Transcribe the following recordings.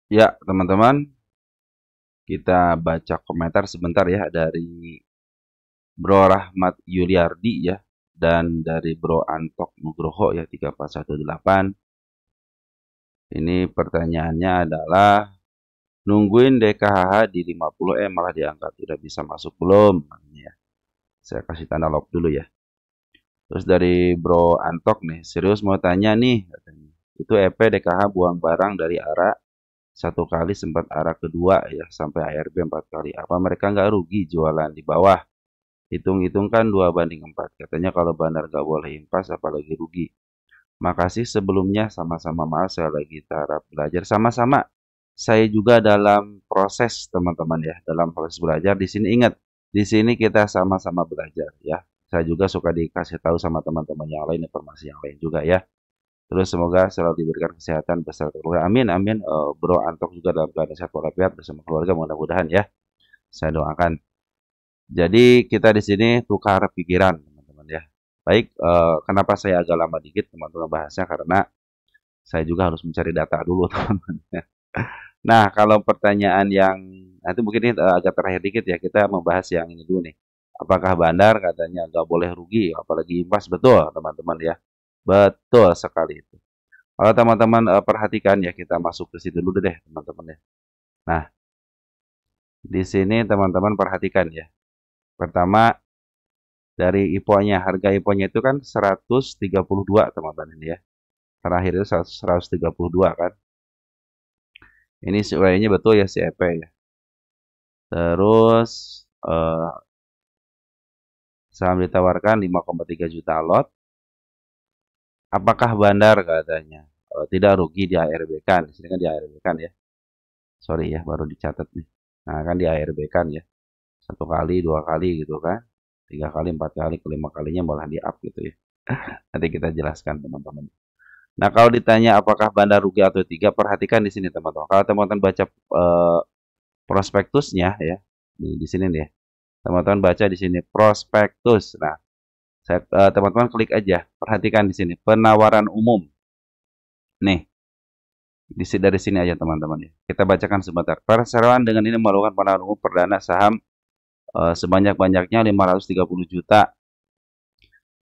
Ya, teman-teman, kita baca komentar sebentar ya dari Bro Rahmat Yuliardi ya dan dari Bro Antok Nugroho ya 3418. Ini pertanyaannya adalah nungguin DKHH di 50M malah diangkat udah bisa masuk belum? Ya, saya kasih tanda love dulu ya. Terus dari Bro Antok nih, serius mau tanya nih katanya. Itu EP DKH buang barang dari arah satu kali sempat arah kedua ya sampai ARB 4 kali. Apa mereka nggak rugi jualan di bawah? Hitung-hitung kan 2 banding 4. Katanya kalau bandar nggak boleh impas apalagi rugi. Makasih sebelumnya sama-sama maaf saya lagi taraf belajar sama-sama. Saya juga dalam proses teman-teman ya, dalam proses belajar di sini ingat, di sini kita sama-sama belajar ya. Saya juga suka dikasih tahu sama teman-teman yang lain informasi yang lain juga ya. Terus semoga selalu diberikan kesehatan beserta keluarga. Amin amin. Bro Antok juga dalam keadaan sehat walafiat bersama keluarga mudah-mudahan ya. Saya doakan. Jadi kita di sini tukar pikiran, teman-teman ya. Baik, kenapa saya agak lama dikit teman-teman bahasnya karena saya juga harus mencari data dulu, teman-teman. Nah, kalau pertanyaan yang nanti mungkin ini agak terakhir dikit ya, kita membahas yang ini dulu nih. Apakah bandar katanya nggak boleh rugi, apalagi impas betul, teman-teman ya. Betul sekali itu. Kalau teman-teman perhatikan ya, kita masuk ke situ dulu deh, teman-teman ya. Nah, di sini teman-teman perhatikan ya. Pertama, dari IPO-nya, harga IPO-nya itu kan 132 teman-teman ini ya. Terakhir itu 132 kan. Ini sebenarnya betul ya si EP ya. Terus eh, saham ditawarkan 5,3 juta lot. Apakah bandar katanya tidak rugi di ARB kan? Di sini kan di ARB kan ya. Sorry ya, baru dicatat nih. Nah kan di ARB kan ya. 1 kali, 2 kali gitu kan. 3 kali, 4 kali, kelima kalinya malah di up gitu ya. Nanti kita jelaskan teman-teman. Nah, kalau ditanya apakah bandar rugi atau tidak, perhatikan di sini teman-teman. Kalau teman-teman baca prospektusnya ya, di sini nih, teman-teman baca di sini prospektus. Nah, teman-teman klik aja, perhatikan di sini penawaran umum. Nih, dari sini aja teman-teman ya. Kita bacakan sebentar. Perseroan dengan ini melakukan penawaran umum perdana saham sebanyak-banyaknya 530 juta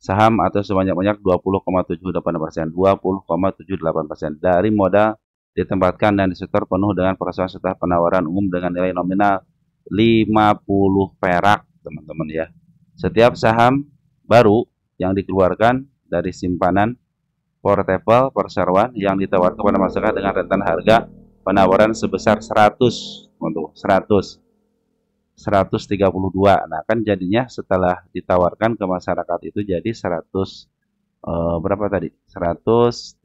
saham atau sebanyak-banyak 20,78% 20,78% dari modal ditempatkan dan disetor penuh dengan proses setelah penawaran umum dengan nilai nominal 50 perak teman-teman ya. Setiap saham baru yang dikeluarkan dari simpanan portable perseroan yang ditawarkan kepada masyarakat dengan rentan harga penawaran sebesar 100 untuk 132. Nah, kan jadinya setelah ditawarkan ke masyarakat itu jadi 100 berapa tadi? 132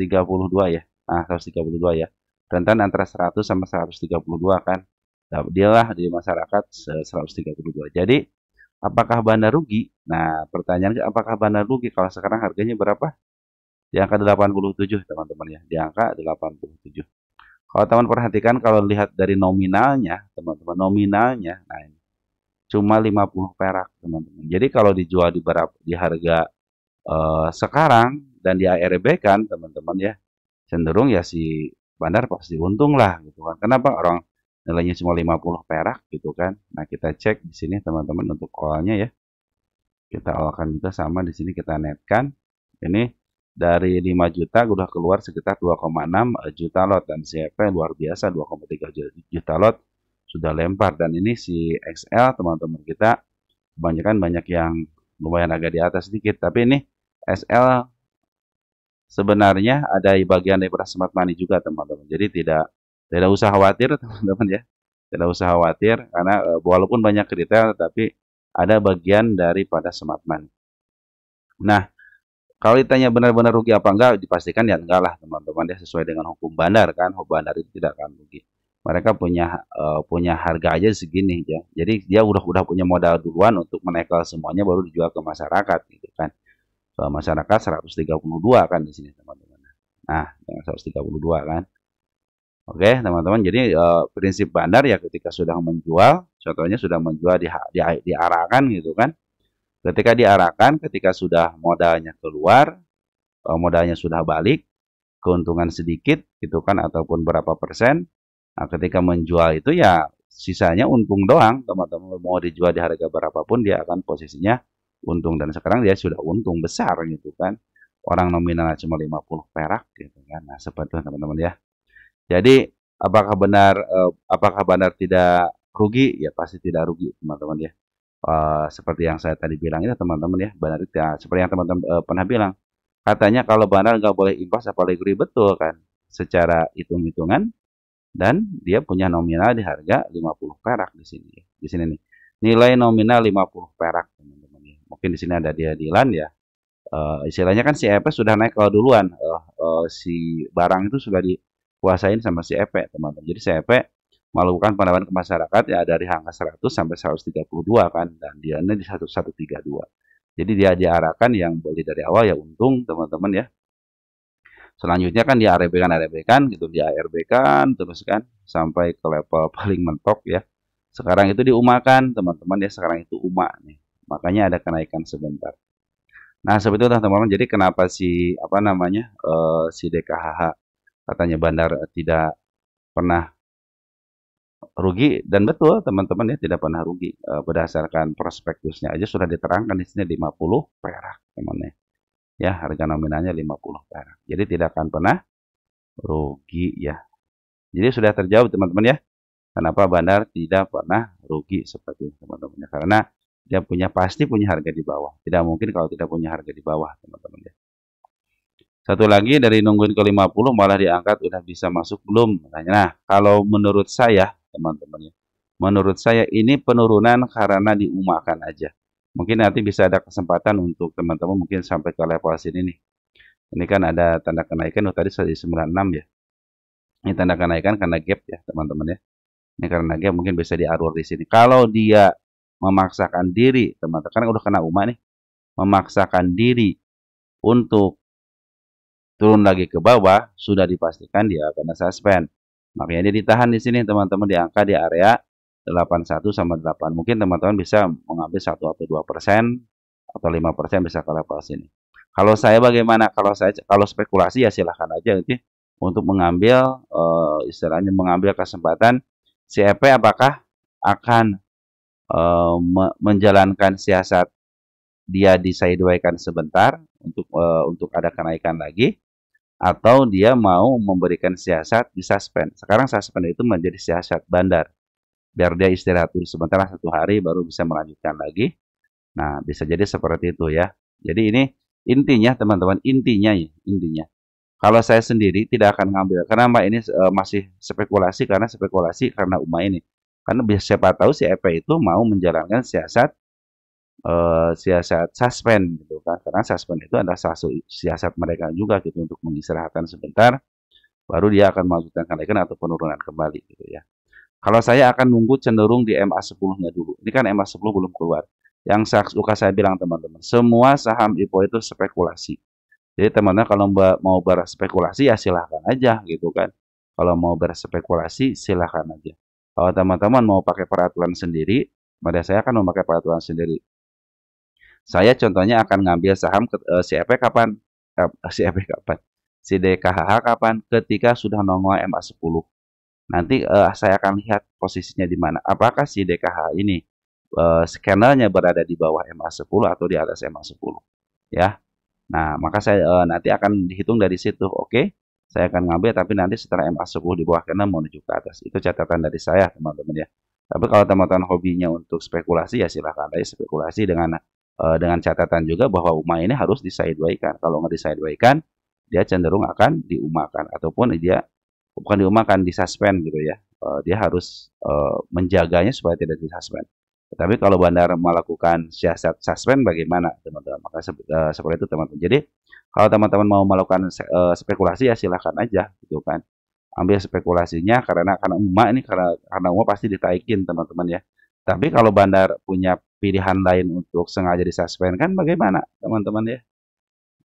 ya. Nah, 132 ya. Rentan antara 100 sama 132 kan. Nah, dialah di masyarakat 132. Jadi, apakah bandar rugi? Nah, pertanyaannya apakah bandar rugi kalau sekarang harganya berapa? Di angka 87, teman-teman ya. Di angka 87. Kalau teman perhatikan kalau lihat dari nominalnya, teman-teman, nominalnya, nah ini cuma 50 perak, teman-teman. Jadi kalau dijual di harga sekarang dan di ARB kan teman-teman ya cenderung ya si bandar pasti untung lah gitu kan. Kenapa orang nilainya cuma 50 perak gitu kan. Nah, kita cek di sini teman-teman untuk call-nya ya. Kita alkan juga sama di sini kita netkan. Ini dari 5 juta udah keluar sekitar 2,6 juta lot dan CP luar biasa 2,3 juta lot sudah lempar dan ini si XL teman-teman kita kebanyakan banyak yang lumayan agak di atas sedikit tapi ini SL sebenarnya ada bagian daripada smart money juga teman-teman. Jadi tidak tidak usah khawatir teman-teman ya. Tidak usah khawatir karena walaupun banyak retail tapi ada bagian daripada smart money. Nah, kalau ditanya benar-benar rugi apa enggak, dipastikan ya enggak lah teman-teman ya sesuai dengan hukum bandar kan. Hukum bandar itu tidak akan rugi. Mereka punya harga aja segini ya. Jadi dia udah punya modal duluan untuk menekel semuanya baru dijual ke masyarakat gitu kan. Ke masyarakat 132 kan di sini teman-teman. Nah, dengan 132 kan. Oke, teman-teman. Jadi prinsip bandar ya ketika sudah menjual, contohnya sudah menjual diarahkan gitu kan. Ketika diarahkan, ketika sudah modalnya keluar, modalnya sudah balik, keuntungan sedikit gitu kan ataupun berapa persen. Nah, ketika menjual itu ya sisanya untung doang, teman-teman. Mau dijual di harga berapapun dia akan posisinya untung, dan sekarang dia sudah untung besar gitu kan. Orang nominalnya cuma 50 perak gitu kan. Nah, seperti itu teman-teman ya. Jadi apakah benar tidak rugi? Ya pasti tidak rugi teman-teman ya. Seperti yang saya tadi bilang itu teman-teman ya, benar ya, seperti yang teman-teman pernah bilang. Katanya kalau benar nggak boleh impos apalagi rugi, betul kan? Secara hitung-hitungan, dan dia punya nominal di harga 50 perak di sini. Di sini nih. Nilai nominal 50 perak teman-teman ya. Mungkin di sini ada dia di LAN ya. Istilahnya kan si EP sudah naik kalau duluan. Si barang itu sudah dikuasain sama si EP teman-teman. Jadi si EP melakukan penawaran ke masyarakat ya dari angka 100 sampai 132 kan, dan dia ini di 1132. Jadi dia diarahkan yang beli dari awal ya untung teman-teman ya. Selanjutnya kan di ARB-kan gitu, di ARB-kan terus kan sampai ke level paling mentok ya. Sekarang itu diumakan teman-teman ya, sekarang itu umak nih. Makanya ada kenaikan sebentar. Nah, seperti itu teman-teman. Jadi kenapa si apa namanya si DKHH katanya Bandar tidak pernah rugi, dan betul teman-teman ya tidak pernah rugi. Berdasarkan prospektusnya aja sudah diterangkan di sini 50 perak teman-teman ya, harga nominalnya 50 perak. Jadi tidak akan pernah rugi ya. Jadi sudah terjawab teman-teman ya. Kenapa Bandar tidak pernah rugi seperti itu teman-teman ya. Karena dia pasti punya harga di bawah. Tidak mungkin kalau tidak punya harga di bawah teman-teman ya. Satu lagi dari nungguin ke 50 malah diangkat udah bisa masuk belum? Nah, kalau menurut saya teman-teman ya. Menurut saya ini penurunan karena diumakan aja. Mungkin nanti bisa ada kesempatan untuk teman-teman mungkin sampai ke level sini nih. Ini kan ada tanda kenaikan, tadi 96 ya. Ini tanda kenaikan karena gap ya teman-teman ya. Ini karena gap mungkin bisa diatur di sini. Kalau dia memaksakan diri, teman-teman kan udah kena UMA nih, memaksakan diri untuk turun lagi ke bawah, sudah dipastikan dia akan suspend. Makanya dia ditahan di sini teman-teman, di angka di area 81 sama 8. Mungkin teman-teman bisa mengambil 1 atau 2% atau 5% bisa ke level sini. Kalau saya bagaimana? Kalau spekulasi ya silahkan aja nanti untuk mengambil istilahnya mengambil kesempatan si EP apakah akan menjalankan siasat dia disideway-kan sebentar untuk ada kenaikan lagi, atau dia mau memberikan siasat di suspend. Sekarang suspend itu menjadi siasat Bandar, biar dia istirahat dulu sebentar 1 hari baru bisa melanjutkan lagi. Nah, bisa jadi seperti itu ya. Jadi ini intinya teman-teman, intinya. Kalau saya sendiri tidak akan ngambil. Kenapa ini masih spekulasi? Karena UMA ini. Karena siapa tahu si EP itu mau menjalankan siasat suspend gitu kan. Karena suspend itu adalah siasat mereka juga gitu untuk mengistirahatkan sebentar, baru dia akan melanjutkan kenaikan atau penurunan kembali gitu ya. Kalau saya akan nunggu cenderung di MA10-nya dulu. Ini kan MA10 belum keluar. Yang suka saya bilang teman-teman, semua saham IPO itu spekulasi. Jadi teman-teman kalau mau berspekulasi ya silahkan aja gitu kan. Kalau mau berspekulasi silahkan aja. Kalau teman-teman mau pakai peraturan sendiri, pada saya akan memakai peraturan sendiri. Saya contohnya akan ngambil saham CEP kapan? CEP kapan? Si DKHH kapan? Ketika sudah nongol MA10. Nanti saya akan lihat posisinya di mana. Apakah si DKH ini scannernya berada di bawah MA10 atau di atas MA10 ya. Nah, maka saya nanti akan dihitung dari situ. Oke, saya akan ngambil tapi nanti setelah MA10 di bawah kena menuju ke atas. Itu catatan dari saya, teman-teman ya. Tapi kalau teman-teman hobinya untuk spekulasi ya silahkan aja spekulasi dengan catatan juga bahwa UMA ini harus disideway-kan. Kalau nggak disideway-kan, dia cenderung akan diumakan ataupun dia bukan diumakan, disuspend gitu ya. Dia harus menjaganya supaya tidak disuspend. Tapi kalau Bandar melakukan siasat suspend bagaimana teman-teman? Maka seperti itu teman-teman. Jadi kalau teman-teman mau melakukan spekulasi ya silahkan aja gitu kan. Ambil spekulasinya karena UMA ini karena UMA pasti ditaikin teman-teman ya. Tapi kalau Bandar punya pilihan lain untuk sengaja disuspend kan bagaimana teman-teman ya?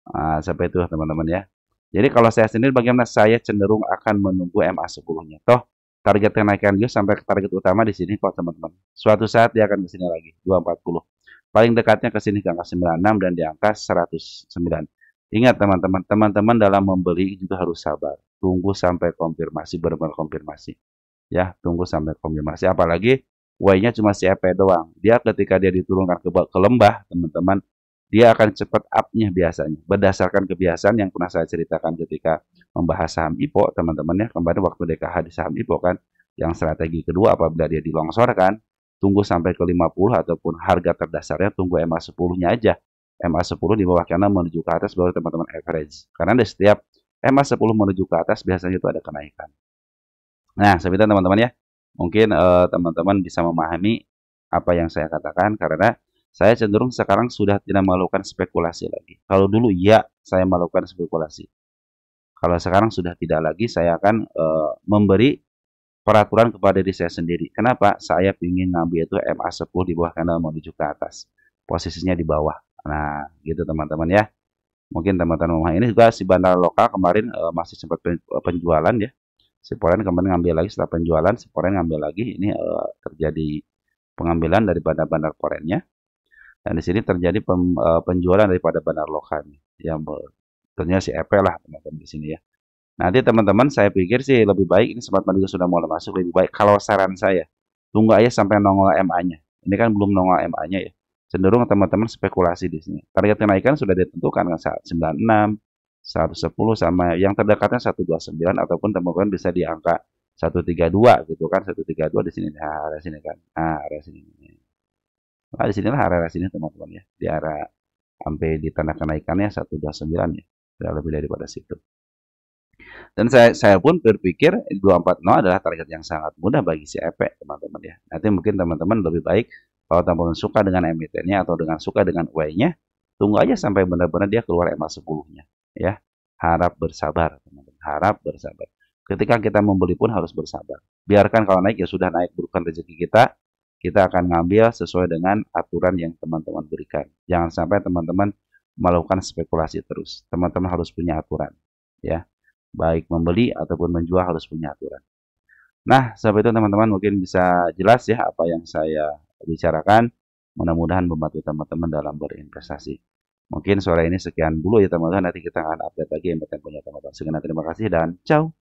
Nah, sampai itu teman-teman ya. Jadi kalau saya sendiri bagaimana, saya cenderung akan menunggu MA10-nya. Toh target kenaikan dia sampai ke target utama di sini kok teman-teman. Suatu saat dia akan ke sini lagi 240. Paling dekatnya ke sini ke angka 96 dan di angka 109. Ingat teman-teman, teman-teman dalam membeli juga harus sabar. Tunggu sampai konfirmasi, benar-benar konfirmasi. Ya, tunggu sampai konfirmasi. Apalagi Y-nya cuma si EP doang. Dia ketika dia diturunkan ke lembah, teman-teman, dia akan cepat up-nya biasanya. Berdasarkan kebiasaan yang pernah saya ceritakan ketika membahas saham IPO, teman-teman ya. Kemarin waktu DKH di saham IPO kan, yang strategi kedua apabila dia dilongsorkan, tunggu sampai ke 50 ataupun harga terdasarnya, tunggu MA10-nya aja. MA10 di bawah kanan menuju ke atas, baru teman-teman average. Karena di setiap MA10 menuju ke atas, biasanya itu ada kenaikan. Nah, seperti itu teman-teman ya. Mungkin teman-teman bisa memahami apa yang saya katakan karena saya cenderung sekarang sudah tidak melakukan spekulasi lagi. Kalau dulu ya saya melakukan spekulasi. Kalau sekarang sudah tidak lagi, saya akan memberi peraturan kepada diri saya sendiri. Kenapa? Saya ingin ngambil itu MA10 di bawah kanal menuju ke atas. Posisinya di bawah. Nah, gitu teman-teman ya. Mungkin teman-teman memahami. Ini juga si bandar lokal kemarin masih sempat penjualan ya. Si Poren kemarin ngambil lagi setelah penjualan, si Poren ngambil lagi. Ini terjadi pengambilan daripada bandar Porennya. Dan di sini terjadi penjualan daripada bandar lokalnya. Yang tentunya si EP lah teman-teman di sini ya. Nanti teman-teman saya pikir sih lebih baik, ini sempat juga sudah mulai masuk, lebih baik kalau saran saya, tunggu aja sampai nongol MA-nya. Ini kan belum nongol MA-nya ya. Cenderung teman-teman spekulasi di sini. Target kenaikan sudah ditentukan kan saat 96, 110 sama yang terdekatnya 129 ataupun teman-teman bisa di angka 132 gitu kan, 132 di sini. Nah, area sini kan. Nah, area sini. Nah, di sinilah area sini teman-teman ya. Di area sampai di tanda kenaikannya 129 ya. Sudah lebih daripada situ. Dan saya pun berpikir 240 adalah target yang sangat mudah bagi si EP, teman-teman ya. Nanti mungkin teman-teman lebih baik kalau teman-teman suka dengan emitennya atau dengan suka dengan Y-nya, tunggu aja sampai benar-benar dia keluar MA10-nya. Ya, harap bersabar, teman-teman. Harap bersabar. Ketika kita membeli pun harus bersabar. Biarkan kalau naik ya sudah naik, bukan rezeki kita. Kita akan ngambil sesuai dengan aturan yang teman-teman berikan. Jangan sampai teman-teman melakukan spekulasi terus. Teman-teman harus punya aturan. Ya, baik membeli ataupun menjual harus punya aturan. Nah, seperti itu teman-teman mungkin bisa jelas ya apa yang saya bicarakan. Mudah-mudahan membantu teman-teman dalam berinvestasi. Mungkin sore ini sekian dulu ya teman-teman. Nanti kita akan update lagi yang punya teman-teman. Sekian terima kasih dan ciao.